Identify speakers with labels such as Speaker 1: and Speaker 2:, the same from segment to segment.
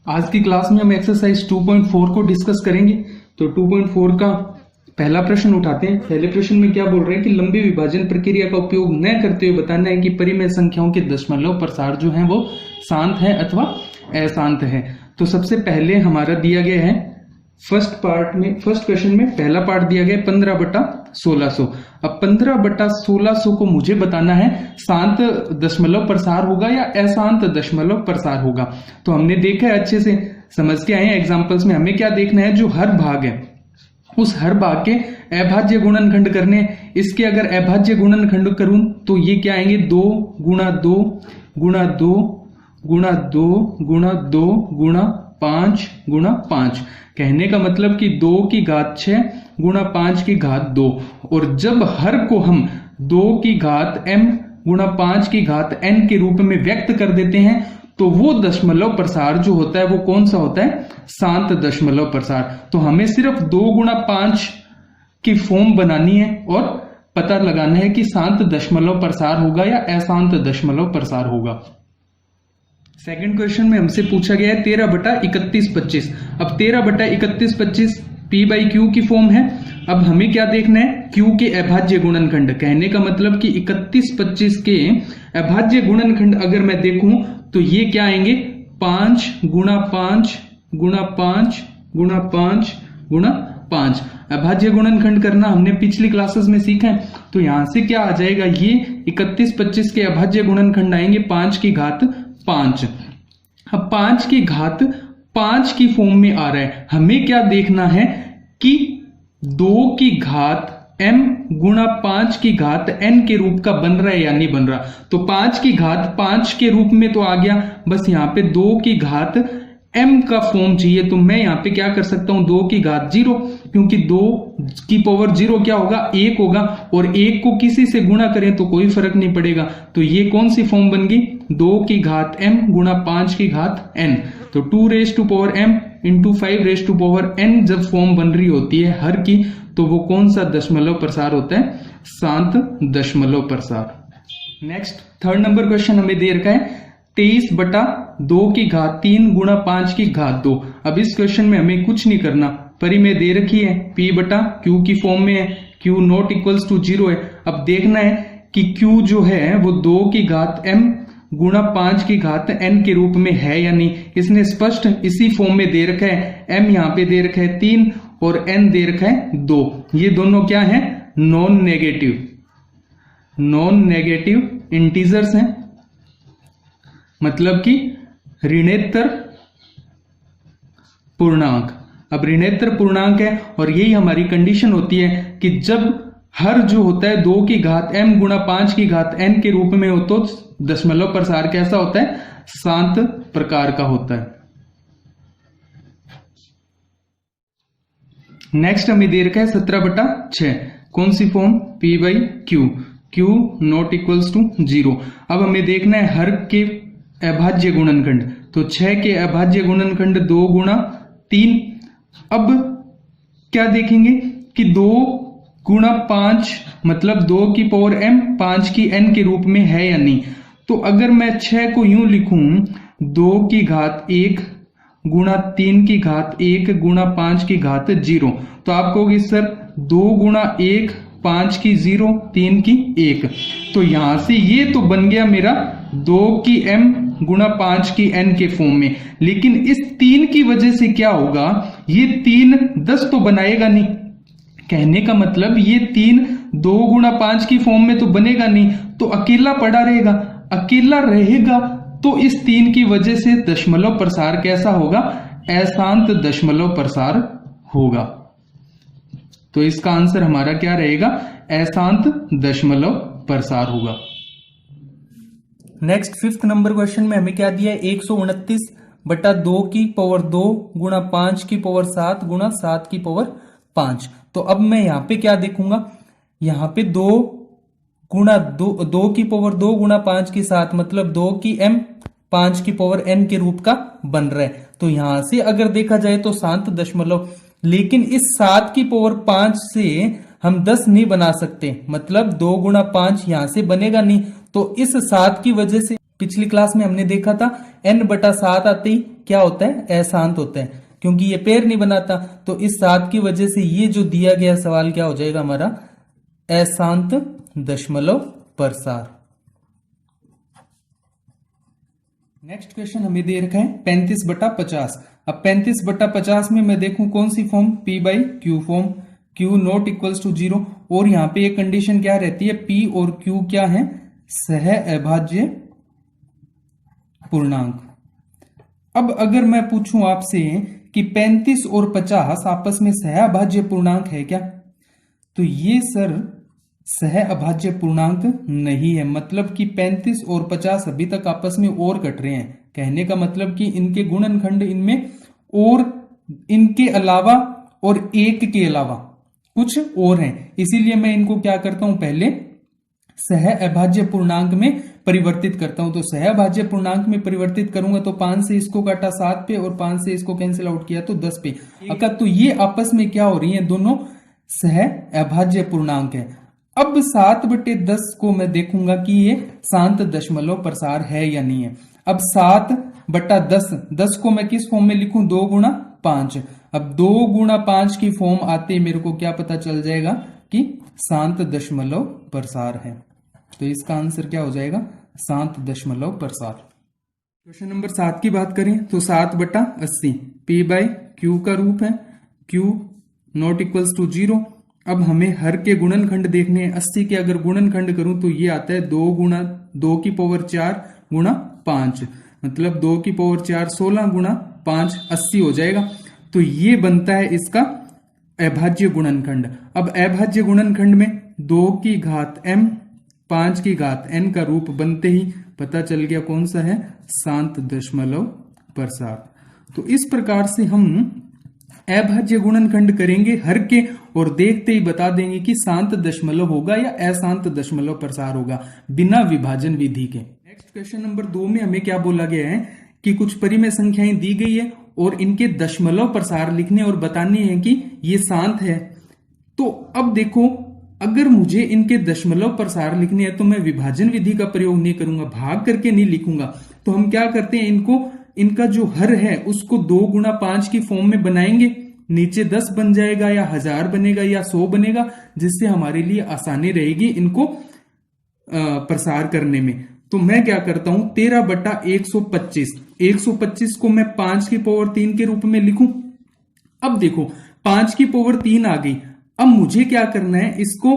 Speaker 1: आज की क्लास में हम एक्सरसाइज 2.4 को डिस्कस करेंगे। तो 2.4 का पहला प्रश्न उठाते हैं। पहले प्रश्न में क्या बोल रहे हैं कि लंबी विभाजन प्रक्रिया का उपयोग न करते हुए बताना है कि परिमेय संख्याओं के दशमलव प्रसार जो है वो शांत है अथवा अशांत है। तो सबसे पहले हमारा दिया गया है फर्स्ट क्वेश्चन में पहला पार्ट दिया गया 15/1600। अब 15/1600 को मुझे बताना है शांत दशमलव प्रसार होगा या अशांत दशमलव प्रसार होगा। तो हमने देखा है, अच्छे से समझ के आए हैं एग्जांपल्स में। हमें क्या देखना है, जो हर भाग है उस हर भाग के अभाज्य गुणनखंड करने हैं। इसके अगर अभाज्य गुणनखंड करूं तो ये क्या आएंगे, 2 गुणा 2 गुणा 2 गुणा 2 गुणा 2 गुणा 5 गुणा 5। कहने का मतलब कि 2 की घात 6 गुणा 5 की घात 2। और जब हर को हम 2 की घात m गुणा 5 की घात n के रूप में व्यक्त कर देते हैं तो वो दशमलव प्रसार जो होता है वो कौन सा होता है, शांत दशमलव प्रसार। तो हमें सिर्फ 2 गुणा 5 की फॉर्म बनानी है और पता लगाना है कि शांत दशमलव प्रसार होगा या अशांत दशमलव प्रसार होगा। सेकंड क्वेश्चन में हमसे पूछा गया है 13/3125। अब 13/3125 p/q की फॉर्म है। अब हमें क्या देखना है, q के अभाज्य गुणनखंड। कहने का मतलब कि 3125 के अभाज्य गुणनखंड अगर मैं देखूं तो ये क्या आएंगे, 5 गुणा 5 गुणा 5 गुणा 5 गुणा 5। अभाज्य गुणनखंड करना हमने पिछली क्लासेस में सीखा है। तो यहां से क्या आ जाएगा, ये 3125 के अभाज्य गुणनखंड आएंगे 5 की घात 5। अब 5 की घात 5 की फॉर्म में आ रहा है। हमें क्या देखना है कि 2 की घात m गुणा 5 की घात n के रूप का बन रहा है या नहीं बन रहा। तो 5 की घात 5 के रूप में तो आ गया, बस यहाँ पे 2 की घात m का फॉर्म चाहिए। तो मैं यहाँ पे क्या कर सकता हूं, 2 की घात 0, क्योंकि 2 की पावर 0 क्या होगा, 1 होगा। और 1 को किसी से गुणा करें तो कोई फर्क नहीं पड़ेगा। तो ये कौन सी फॉर्म बन गई, 2 की घात m गुणा 5 की घात n। तो 2m इंटू 5n जब फॉर्म बन रही होती है हर की, तो वो कौन सा दशमलव प्रसार होता है, शांत दशमलव प्रसार। नेक्स्ट थर्ड नंबर क्वेश्चन हमें दे रखा है 23/2 की घात 3 गुणा 5 की घात 2। अब इस क्वेश्चन में हमें कुछ नहीं करना, परिमेय दे रखी है p/q की फॉर्म में है, q नॉट इक्वल्स टू 0 है। अब देखना है कि q जो है वो 2 की घात m गुणा 5 की घात n के रूप में है या नहीं। इसने स्पष्ट इसी फॉर्म में दे रखा है, m यहाँ पे दे रखा है 3 और n दे रखा है 2। ये दोनों क्या है, नॉन नेगेटिव इंटीजर्स हैं, मतलब कि ऋणेतर पूर्णांक। अब ऋणेतर पूर्णांक है और यही हमारी कंडीशन होती है कि जब हर जो होता है 2 की घात m गुणा 5 की घात n के रूप में हो तो दशमलव प्रसार कैसा होता है, शांत प्रकार का होता है। नेक्स्ट हमें दे रखा है 17/6। कौन सी form, p/q, q not equals to 0। अब हमें देखना है हर के अभाज्य गुणनखंड। तो 6 के अभाज्य गुणनखंड 2 गुणा 3। अब क्या देखेंगे कि 2 गुणा 5 मतलब 2 की पावर m 5 की n के रूप में है या नहीं। तो अगर मैं 6 को यूं लिखूं, 2 की घात 1 गुणा 3 की घात 1 गुणा 5 की घात 0। तो आप कहोगे सर 2 गुणा 1 5 की 0 3 की 1। तो यहां से ये तो बन गया मेरा 2 की m गुणा 5 की n के फॉर्म में। लेकिन इस 3 की वजह से क्या होगा, ये 3 10 तो बनाएगा नहीं। कहने का मतलब ये 3 2 गुणा 5 की फॉर्म में तो बनेगा नहीं, तो अकेला पड़ा रहेगा। अकेला रहेगा तो इस 3 की वजह से दशमलव प्रसार कैसा होगा, अशांत दशमलव प्रसार होगा। तो इसका आंसर हमारा क्या रहेगा, अशांत दशमलव प्रसार होगा। नेक्स्ट फिफ्थ नंबर क्वेश्चन में हमें क्या दिया है, 129/2 की पावर 2 गुणा 5 की पावर 7 गुणा 7 की पावर 5। तो अब मैं यहाँ पे क्या देखूंगा, यहाँ पे 2 की पावर 2 गुणा 5 की 7 मतलब 2 की m 5 की पावर n के रूप का बन रहा है। तो यहां से अगर देखा जाए तो शांत दशमलव, लेकिन इस 7 की पावर 5 से हम 10 नहीं बना सकते, मतलब 2 गुणा 5 यहां से बनेगा नहीं। तो इस 7 की वजह से पिछली क्लास में हमने देखा था n/7 आते ही क्या होता है, अशांत होता है, क्योंकि ये पैर नहीं बनाता। तो इस 7 की वजह से ये जो दिया गया सवाल क्या हो जाएगा हमारा, अशांत दशमलव प्रसार। नेक्स्ट क्वेश्चन हमें दे रखा है 35/50। अब 35/50 में मैं देखूं कौन सी form, P/Q form, Q not equals to 0। और यहां पे एक कंडीशन क्या रहती है, P और Q क्या है, सह अभाज्य पूर्णांक। अब अगर मैं पूछूं आपसे कि 35 और 50 आपस में सह अभाज्य पूर्णांक है क्या, तो ये सर सह अभाज्य पूर्णांक नहीं है। मतलब कि 35 और 50 अभी तक आपस में और कट रहे हैं। कहने का मतलब कि इनके गुणनखंड इनमें और इनके अलावा और एक के अलावा कुछ और हैं। इसीलिए मैं इनको क्या करता हूं, पहले सह अभाज्य पूर्णांक में परिवर्तित करता हूं। तो सह अभाज्य पूर्णांक में परिवर्तित करूंगा तो 5 से इसको काटा 7 पे और 5 से इसको कैंसिल आउट किया तो 10 पे। तो ये आपस में क्या हो रही है, दोनों सह अभाज्य पूर्णांक है। अब 7/10 को मैं देखूंगा कि ये शांत दशमलव प्रसार है या नहीं है। अब 7/10, 10 को मैं किस फॉर्म में लिखूं, 2 गुणा 5। अब 2 गुणा 5 की फॉर्म आते मेरे को क्या पता चल जाएगा कि शांत दशमलव प्रसार है। तो इसका आंसर क्या हो जाएगा, शांत दशमलव प्रसार। क्वेश्चन नंबर 7 की बात करें तो 7/80 P/Q का रूप है, Q नॉट इक्वल्स टू 0। अब हमें हर के गुणनखंड देखने हैं। 80 के अगर गुणनखंड करूं तो ये आता है 2 गुणा 2 की पावर 4 गुणा 5, मतलब 2 की पावर 4 16 गुणा 5 80 हो जाएगा। तो ये बनता है इसका अभाज्य गुणनखंड। अब अभाज्य गुणनखंड में 2 की घात m 5 की घात n का रूप बनते ही पता चल गया कौन सा है, शांत दशमलव प्रसार। तो इस प्रकार से हम अभाज्य गुणनखंड करेंगे हर के और देखते ही बता देंगे कि शांत दशमलव होगा या अशांत दशमलव प्रसार होगा, बिना विभाजन विधि के। नेक्स्ट क्वेश्चन नंबर 2 में हमें क्या बोला गया है कि कुछ परिमेय संख्याएं दी गई है और इनके दशमलव प्रसार लिखने और बताने हैं कि ये शांत है। तो अब देखो, अगर मुझे इनके दशमलव प्रसार लिखने हैं तो मैं विभाजन विधि का प्रयोग नहीं करूंगा, भाग करके नहीं लिखूंगा। तो हम क्या करते हैं, इनका जो हर है उसको 2 गुणा 5 की फॉर्म में बनाएंगे। नीचे 10 बन जाएगा या 1000 बनेगा या 100 बनेगा, जिससे हमारे लिए आसानी रहेगी इनको प्रसार करने में। तो मैं क्या करता हूं, 13/125, 125 को मैं 5 की पावर 3 के रूप में लिखूं। अब देखो 5 की पावर 3 आ गई। अब मुझे क्या करना है, इसको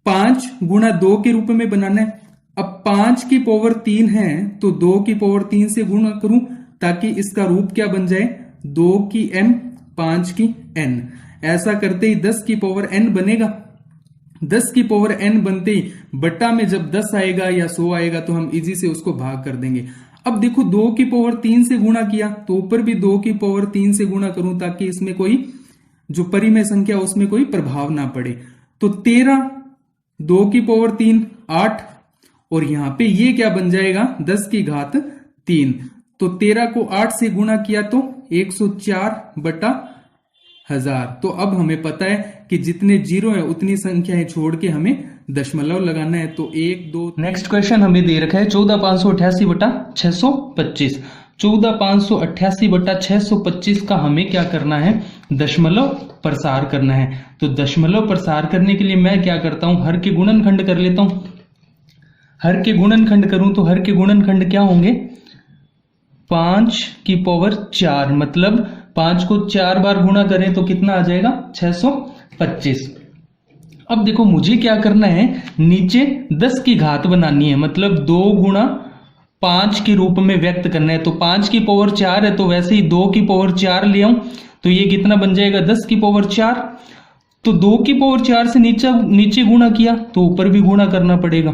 Speaker 1: 5 गुणा 2 के रूप में बनाना है। अब 5 की पावर 3 है तो 2 की पावर 3 से गुणा करूं ताकि इसका रूप क्या बन जाए, 2 की m 5 की n। ऐसा करते ही 10 की पावर n बनेगा। 10 की पावर n बनते ही बट्टा में जब 10 आएगा या 100 आएगा तो हम इजी से उसको भाग कर देंगे। अब देखो 2 की पावर 3 से गुणा किया तो ऊपर भी 2 की पावर 3 से गुणा करूं ताकि इसमें कोई जो परिमेय संख्या उसमें कोई प्रभाव ना पड़े। तो 13, 2 की पावर 3 8, और यहां पे ये क्या बन जाएगा, 10 की घात 3। तो 13 को 8 से गुणा किया तो 104/1000। तो अब हमें पता है कि जितने जीरो है उतनी संख्याएं छोड़ के हमें दशमलव लगाना है। तो 1 2। नेक्स्ट क्वेश्चन हमें दे रखा है 14,588/625। 14,588/625 का हमें क्या करना है, दशमलव प्रसार करना है। तो दशमलव प्रसार करने के लिए मैं क्या करता हूं, हर के गुणनखंड कर लेता हूं। हर के गुणनखंड करूं तो हर के गुणनखंड क्या होंगे, 5 की पावर 4, मतलब 5 को 4 बार गुणा करें तो कितना आ जाएगा, 625। अब देखो मुझे क्या करना है, नीचे 10 की घात बनानी है, मतलब 2 गुणा 5 के रूप में व्यक्त करना है। तो 5 की पावर 4 है तो वैसे ही 2 की पावर 4 ले आऊं तो ये कितना बन जाएगा, 10 की पावर 4। तो 2 की पावर 4 से नीचे गुणा किया तो ऊपर भी गुणा करना पड़ेगा।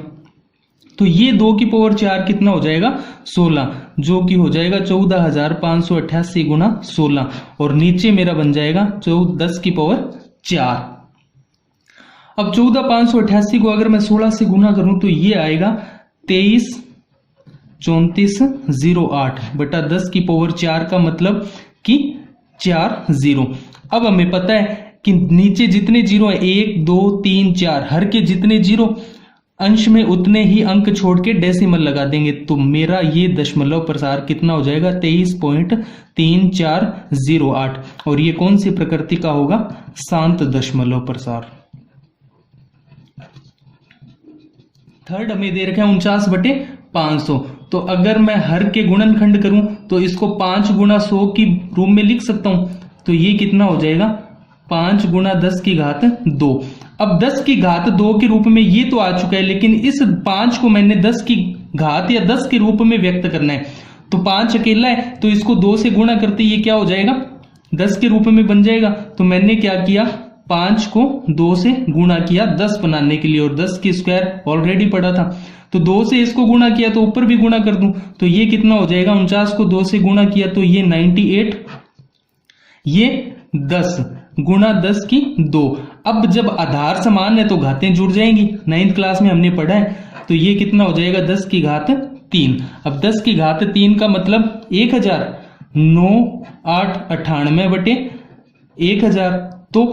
Speaker 1: तो ये 2 की पावर 4 कितना हो जाएगा, 16, जो कि हो जाएगा 14,588 गुणा 16, और नीचे मेरा बन जाएगा 10 की पावर 4। अब 14,588 को अगर मैं 16 से गुणा करूं तो ये आएगा 23,3408/10 की पावर 4 का मतलब कि 4 जीरो। अब हमें पता है कि नीचे जितने जीरो है 1 2 3 4, हर के जितने जीरो अंश में उतने ही अंक छोड़ के डेसिमल लगा देंगे, तो मेरा ये दशमलव प्रसार कितना हो जाएगा 23.3408। और ये कौन सी प्रकृति का होगा? शांत दशमलव प्रसार। थर्ड हमें दे रखा है 49/500। तो अगर मैं हर के गुणनखंड करूं तो इसको 5 गुणा 100 की रूप में लिख सकता हूं। तो ये कितना हो जाएगा 5 गुणा 10 की घात 2। अब 10 की घात 2 के रूप में ये तो आ चुका है, लेकिन इस 5 को मैंने 10 की घात या 10 के रूप में व्यक्त करना है। तो 5 अकेला है तो इसको 2 से गुणा करते ये क्या हो जाएगा 10 के रूप में बन जाएगा। तो मैंने क्या किया 5 को 2 से गुणा किया 10 बनाने के लिए, और 10 की स्क्वायर ऑलरेडी पड़ा था। तो 2 से इसको गुणा किया तो ऊपर भी गुणा कर दूं तो ये कितना हो जाएगा 49 को 2 से गुणा किया तो ये 98, ये 10 गुणा 10 की 2। अब जब आधार समान है तो घातें जुड़ जाएंगी, 9th क्लास में हमने पढ़ा है। तो ये कितना हो जाएगा 10 की घात 3। अब 10 की घात 3 का मतलब 1000, 9 8 98 बटे 1000। तो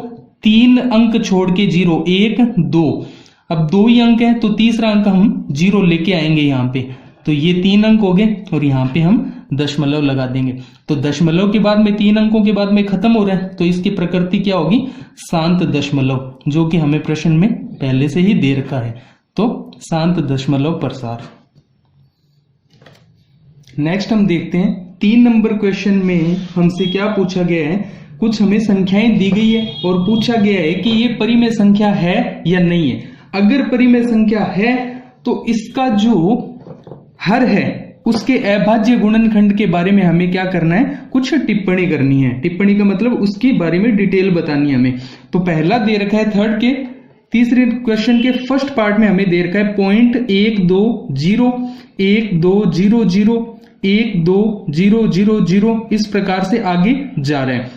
Speaker 1: 3 अंक छोड़ के 0 1 2, अब 2 ही अंक है तो तीसरा अंक हम 0 लेके आएंगे यहाँ पे। तो ये 3 अंक हो गए और यहाँ पे हम दशमलव लगा देंगे। तो दशमलव के बाद में 3 अंकों के बाद में खत्म हो रहा है, तो इसकी प्रकृति क्या होगी शांत दशमलव, जो कि हमें प्रश्न में पहले से ही दे रखा है। तो शांत दशमलव प्रसार। नेक्स्ट हम देखते हैं 3 नंबर क्वेश्चन में हमसे क्या पूछा गया है। कुछ हमें संख्याएं दी गई है और पूछा गया है कि ये परिमेय संख्या है या नहीं है। अगर परिमेय संख्या है तो इसका जो हर है उसके अभाज्य गुणनखंड के बारे में हमें क्या करना है, कुछ टिप्पणी करनी है। टिप्पणी का मतलब उसके बारे में डिटेल बतानी है हमें। तो पहला दे रखा है थर्ड के तीसरे क्वेश्चन के फर्स्ट पार्ट में हमें दे रखा है 0.120 इस प्रकार से आगे जा रहा है।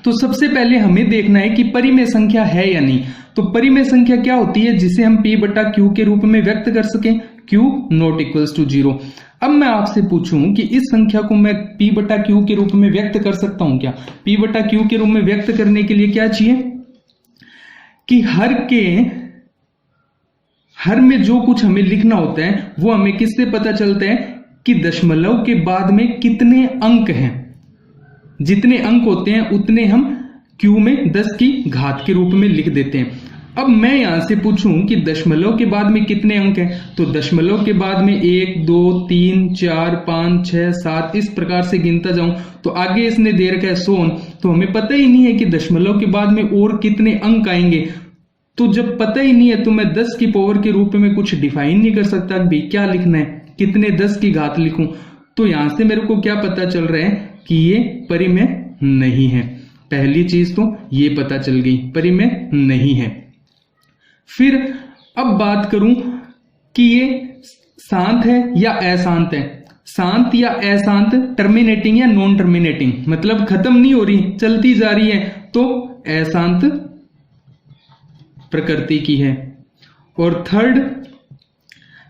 Speaker 1: तो सबसे पहले हमें देखना है कि परिमेय संख्या है या नहीं। तो परिमेय संख्या क्या होती है जिसे हम p बटा q के रूप में व्यक्त कर सकें, q नॉट इक्वल्स टू 0। अब मैं आपसे पूछूं कि इस संख्या को मैं p बटा q के रूप में व्यक्त कर सकता हूं क्या? p बटा q के रूप में व्यक्त करने के लिए क्या चाहिए कि हर में जो कुछ हमें लिखना होता है वो हमें किससे पता चलता है कि दशमलव के बाद में कितने अंक हैं। जितने अंक होते हैं उतने हम q में 10 की घात के रूप में लिख देते हैं। अब मैं यहां से पूछूं कि दशमलव के बाद में कितने अंक हैं, तो दशमलव के बाद में 1 2 3 4 5 6 7 इस प्रकार से गिनता जाऊं तो आगे इसने दे रखा है 100। तो हमें पता ही नहीं है कि दशमलव के बाद में और कितने अंक आएंगे। तो जब पता ही नहीं है तो मैं 10 की पावर के रूप में कुछ डिफाइन नहीं कर सकता कि भाई क्या लिखना है, कितने 10 की घात लिखूं। तो यहां से मेरे को क्या पता चल रहा है कि ये परिमेय नहीं है। पहली चीज तो ये पता चल गई, परिमेय नहीं है। फिर अब बात करूं कि ये शांत है या अशांत है। शांत या अशांत, टर्मिनेटिंग या नॉन टर्मिनेटिंग, मतलब खत्म नहीं हो रही चलती जा रही है, तो अशांत प्रकृति की है। और थर्ड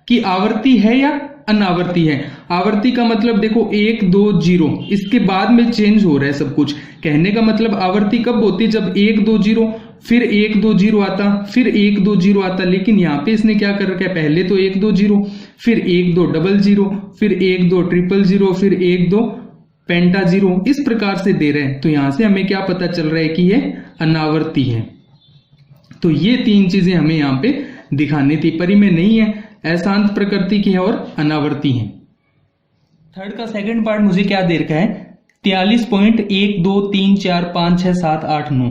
Speaker 1: कि आवर्ती है या अनावर्ती है। आवर्ती का मतलब देखो 1 2 0 इसके बाद में चेंज हो रहा है सब कुछ। कहने का मतलब आवर्ती कब होती है, जब 1 2 0 फिर 1 2 0 आता, फिर 1 2 0 आता। लेकिन यहाँ पे इसने क्या कर रखा है, पहले तो 1 2 0, फिर 1 2 00, फिर 1 2 000, फिर 1 2 पेंटा 0, इस प्रकार से दे रहे हैं। तो यहां से हमें क्या पता चल रहा है कि ये अनावर्ती है। तो ये 3 चीजें हमें यहाँ पे दिखानी थी। परिमेय नहीं है, अशांत प्रकृति की है और अनावर्ती है। थर्ड का सेकंड पार्ट मुझे क्या दे रखा है 43.123456789।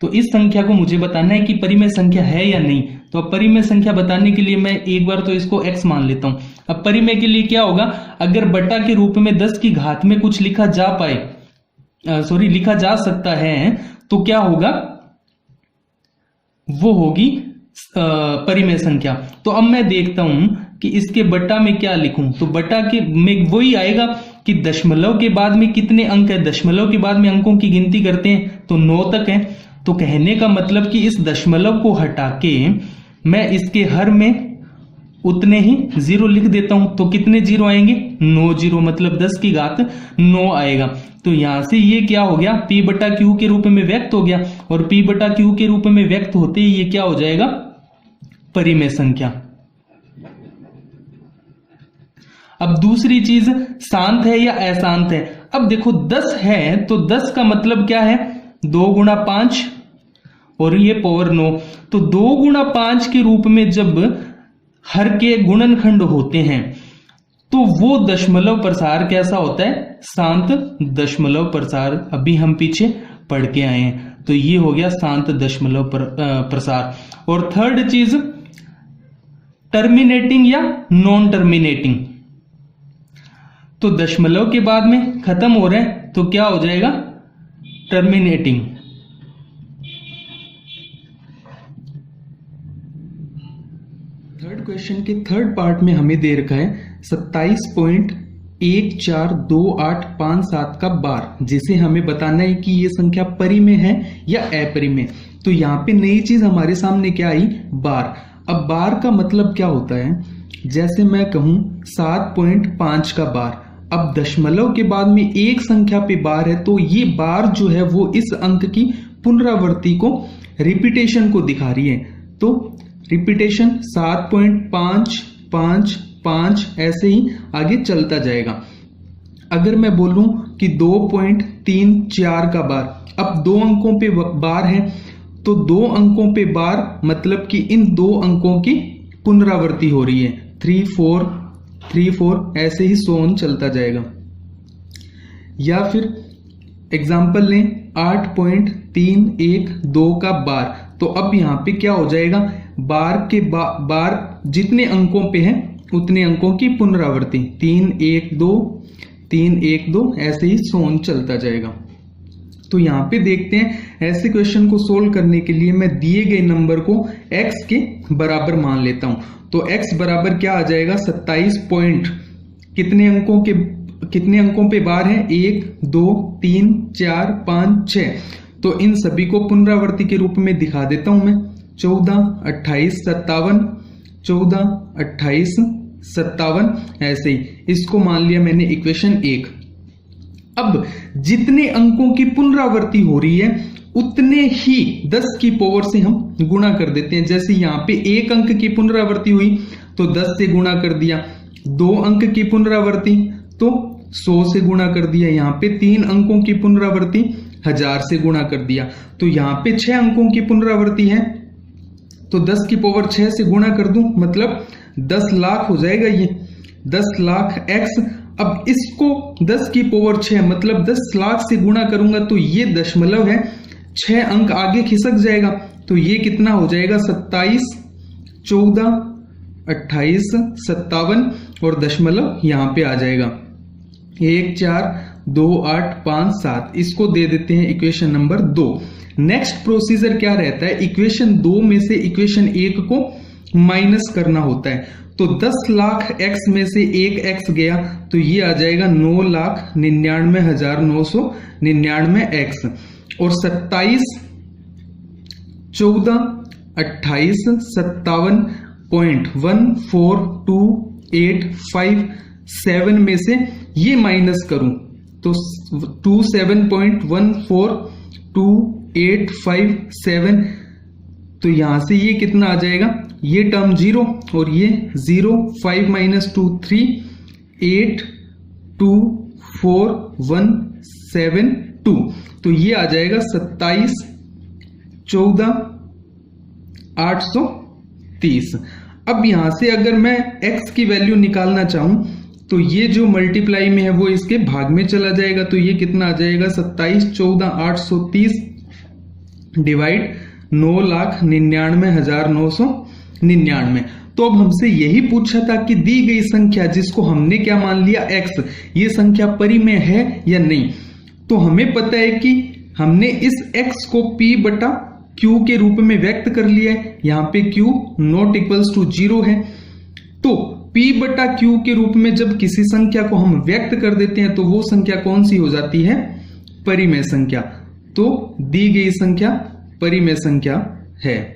Speaker 1: तो इस संख्या को मुझे बताना है कि परिमेय संख्या है या नहीं। तो अब परिमेय संख्या बताने के लिए मैं एक बार तो इसको x मान लेता हूं। अब परिमेय के लिए क्या होगा, अगर बटा के रूप में 10 की घात में कुछ लिखा जा सकता है तो क्या होगा, वो होगी परिमेय संख्या। तो अब मैं देखता हूं कि इसके बटा में क्या लिखूं। तो बटा के में वही आएगा कि दशमलव के बाद में कितने अंक है। दशमलव के बाद में अंकों की गिनती करते हैं तो 9 तक है। तो कहने का मतलब कि इस दशमलव को हटा के मैं इसके हर में उतने ही 0 लिख देता हूं। तो कितने 0 आएंगे, 9 0, मतलब 10 की घात 9 आएगा। तो यहां से ये क्या हो गया, p बटा q के रूप में व्यक्त हो गया। और p बटा q के रूप में व्यक्त होते ही ये क्या हो जाएगा, परिमेय संख्या। अब दूसरी चीज शांत है या अशांत है। अब देखो 10 है तो 10 का मतलब क्या है, 2 गुणा 5 और ये पावर 9, तो 2 गुणा 5 के रूप में जब हर के गुणनखंड होते हैं तो वो दशमलव प्रसार कैसा होता है, शांत दशमलव प्रसार। अभी हम पीछे पढ़ के आए हैं, तो ये हो गया शांत दशमलव प्रसार। और थर्ड चीज टर्मिनेटिंग या नॉन टर्मिनेटिंग, तो दशमलव के बाद में खत्म हो रहे हैं तो क्या हो जाएगा, टर्मिनेटिंग। थर्ड क्वेश्चन के थर्ड पार्ट में हमें दे रखा है 27.142857 का बार, जिसे हमें बताना है कि ये संख्या परिमेय है या अपरिमेय। तो यहाँ पे नई चीज हमारे सामने क्या आई, बार। अब बार का मतलब क्या होता है, जैसे मैं कहूं 7.5 का बार, अब दशमलव के बाद में एक संख्या पे बार है तो ये बार जो है वो इस अंक की पुनरावृत्ति को, रिपीटेशन को दिखा रही है। तो रिपीटेशन 7.555 ऐसे ही आगे चलता जाएगा। अगर मैं बोलूं कि 2.34 का बार, अब 2 अंकों पे बार है तो 2 अंकों पे बार मतलब कि इन 2 अंकों की पुनरावृत्ति हो रही है, 3 4 3 4 ऐसे ही सोन चलता जाएगा। या फिर एग्जाम्पल लें 8.312 का बार, तो अब यहां पे क्या हो जाएगा, बार के बार जितने अंकों पे है उतने अंकों की पुनरावृत्ति, 3 1 2 3 1 2 ऐसे ही सोन चलता जाएगा। तो यहाँ पे देखते हैं, ऐसे क्वेश्चन को सोल्व करने के लिए मैं दिए गए नंबर को x के बराबर मान लेता हूं। तो x बराबर क्या आ जाएगा, 27 पॉइंट कितने अंकों पे बार है, 1 2 3 4 5 6। तो इन सभी को पुनरावृत्ति के रूप में दिखा देता हूं मैं, 14 28 57 14 28 57 ऐसे ही। इसको मान लिया मैंने इक्वेशन 1। अब जितने अंकों की पुनरावृत्ति हो रही है उतने ही 10 की पावर से हम गुणा कर देते हैं। जैसे यहाँ पे 1 अंक की पुनरावृत्ति हुई तो 10 से गुणा कर दिया, 2 अंक की पुनरावृत्ति तो 100 से गुणा कर दिया, यहाँ पे 3 अंकों की पुनरावृत्ति 1000 से गुणा कर दिया। तो यहाँ पे 6 अंकों की पुनरावृत्ति है तो 10 की पावर 6 से गुणा कर दूं, मतलब 10 लाख हो जाएगा ये, 10 लाख x। अब इसको 10 की पावर 6 मतलब 10 लाख से गुणा करूंगा तो ये दशमलव है, 6 अंक आगे खिसक जाएगा तो ये कितना हो जाएगा, 27 14 28 57 और दशमलव यहाँ पे आ जाएगा 1 4 2 8 5 7। इसको दे देते हैं इक्वेशन नंबर 2। नेक्स्ट प्रोसीजर क्या रहता है, इक्वेशन 2 में से इक्वेशन 1 को माइनस करना होता है। तो 10 लाख x में से 1 x गया तो ये आ जाएगा 9,99,999 x। और 27 14 28 57.14285 में से ये माइनस करूं तो 27.14285.7, तो यहां से ये कितना आ जाएगा, ये टर्म 0 और ये 0, 5 - 2 3 8 2 4 1 7 2, तो ये आ जाएगा 27 14 830। अब यहां से अगर मैं x की वैल्यू निकालना चाहूं तो ये जो मल्टीप्लाई में है वो इसके भाग में चला जाएगा, तो ये कितना आ जाएगा, 27 14 830 डिवाइड 9,99,999। तो अब हमसे यही पूछा था कि दी गई संख्या जिसको हमने क्या मान लिया x, ये संख्या परिमेय है या नहीं। तो हमें पता है कि हमने इस x को p बटा q के रूप में व्यक्त कर लिया है, यहाँ पे q नॉट इक्वल्स टू 0 है। तो p बटा q के रूप में जब किसी संख्या को हम व्यक्त कर देते हैं तो वो संख्या कौन सी हो जाती है, परिमेय संख्या। तो दी गई संख्या परिमेय संख्या है।